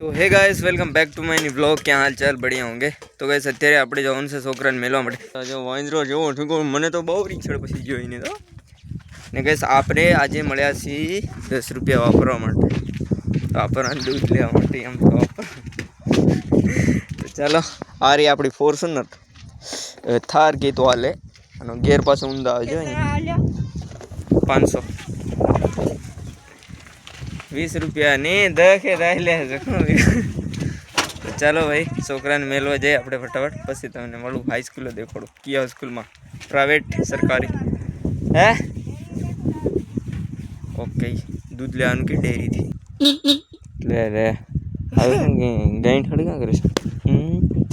तो hey guys welcome back to my new vlog. क्या हाल चाल बढ़िया होंगे। तो गाइस અત્યારે આપણે જવાનું છે છોકરાને મેળવા માટે। જો વાંદરો જેવો ઠીકો મને તો બહુ રીછડ પછી ગયો એને તો ને ગાइस આપણે આજે મળ્યા છીએ 10 રૂપિયા વાપરવા માટે, વાપરવાનું દૂધ લેવા માટે એમ તો ચાલો આ રહી આપણી ફોર્ચ્યુનર થાર કે તો હાલે અને ગેર પાછો ઊંધા આવજો 500 20 रुपया नहीं दखे ले तो चलो भाई छोकरा ने मेलवा जाए अपने फटाफट पी तमने मळू हाई स्कूल देखाड़ू किया स्कूल में प्राइवेट सरकारी है ओके दूध ले की डेयरी थी ले ले गाय थोड़ी क्या करे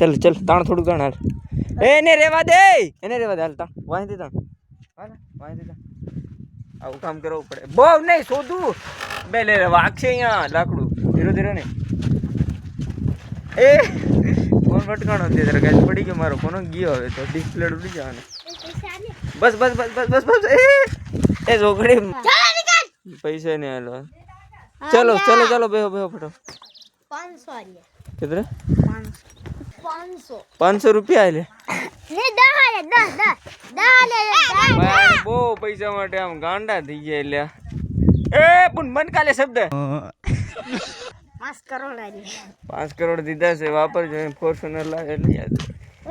चल चल ताण थोड़ू ताण हाल एने रेवा दे हाल ताण वहीं दे ताण हाल वहीं दे आવું કામ કરવું પડે બહુ નહીં શોધું બે લે વાગશે અહીંયા લાકડું ધીરે ધીરે નહીં એ ફોન ભટકાણો તે જરા ગાય પડી ગયો મારો ફોન ગયો હવે તો ડિસ્પ્લે ઉડી જવાનો બસ બસ બસ બસ બસ બસ એ છોકરી પૈસા નહીં હાલો ચલો ચલો ચલો બેહો બેહો ફટો 500 कितने 500 रुपया आले नहीं 10 બહુ પૈસા માટે આમ ગાંડા થઈ ગયા લ્યા એ પણ મન કાલે શબ્દ 5 કરોડ આલી 5 કરોડ દીધા છે વાપરજો ફોર્ચ્યુનર લાગે એટલે યાદ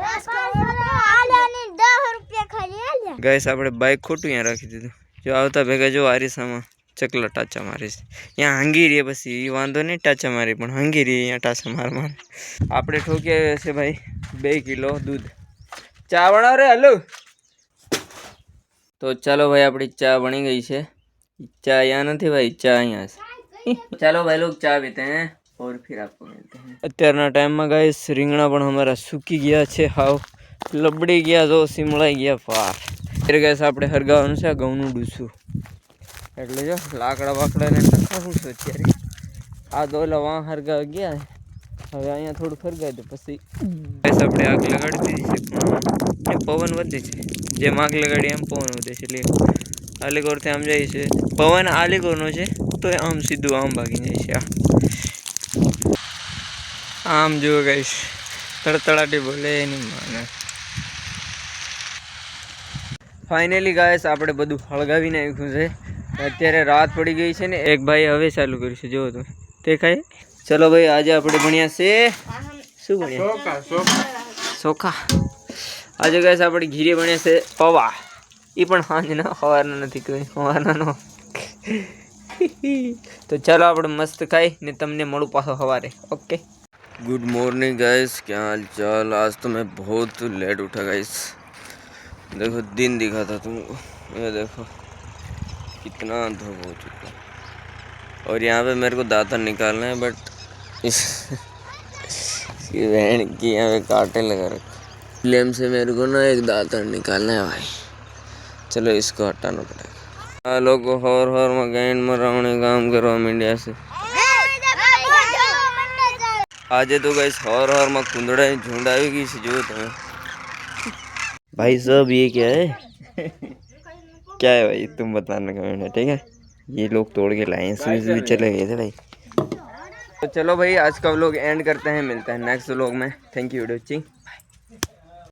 5 કરોડ આલ્યા ને 10 રૂપિયા ખાલી આલ્યા ગાઈસ આપણે બાઈક ખોટું અહીંયા રાખી દીધું જો આવતા ભેગા જો આરીસામાં ચકલા ટાચા મારે છે यहाँ हंगी रही है बस ये वांधो नहीं टाचा मारी पण हंगी रही है यहाँ टाचा मार मार आपने ठोकिया वैसे भाई 2 किलो दूध चा बनाओ रे हेलो तो चलो भाई अपनी चा बनी गई है चा यहाँ नहीं भाई चा यहाँ से चलो भाई लोग चा पीते हैं और फिर आपको मिलते हैं अत्यारना टाइम में गाइस રીંગણા પણ हमारा सूकी गया છે हाव लबड़ी गया जो सिमड़ाई गया पार फिर गाइस આપણે હરગાવાનું છે ઘઉંનું ડૂસું એટલે જો લાકડા વાકડા ને નખાવું છું અત્યારે આ દોલા વાં હરગા ગયા હવે અહીંયા થોડું ફરગાય તો પછી બસ આપણે આગ લગાડી દીધી છે પવન વધે છે જેમ આગ લગાડી એમ પવન વધે છે એટલે આલીગોરથી આમ જાય છે પવન આલીગોરનો છે તો આમ સીધું આમ ભાગી જાય છે આમ જુઓ ગાઈસ તડતડાટી બોલે એની માને ફાઇનલી ગાઈસ આપણે બધું હળગાવી નાખ્યું છે અત્યારે રાત પડી ગઈ છે ને એક ભાઈ હવે ચાલુ કર્યું છે જો તમે દેખાય ચલો ભાઈ આજે આપણે ભણ્યા છે શું ભણ્યા ચોખા આજે ગાઈસ આપણે ઘીરે ભણ્યા છે પૌવા એ પણ સાંજના સવારના નથી કોઈ સવારનો તો ચાલો આપણે મસ્ત ખાઈ ને તમને મળું પાછો સવારે ओके गुड मॉर्निंग गाइस क्या हाल चाल। आज तो मैं बहुत लेट उठा गाइस देखो दिन दिखा था तुमको ये देखो कितना धूप हो चुका और यहाँ पे मेरे को दातन निकालना है बट इस बहन की यहाँ पे कांटे लगा रखे फ्लेम से मेरे को ना एक दातन निकालना है भाई चलो इसको हटाना पड़ेगा। लोग हर हर में गैंड मरावने काम करवा इंडिया से आज तो गाइस हर हर में कुंदड़ा झुंड आएगी से जो तुम्हें भाई सब ये क्या है क्या है भाई तुम बताना कमेंट में ठीक है। ये लोग तोड़ के लाए हैं स्विच भी चले गए थे भाई। तो चलो भाई आज का व्लॉग एंड करते हैं मिलते हैं नेक्स्ट व्लॉग में। Thank you for watching.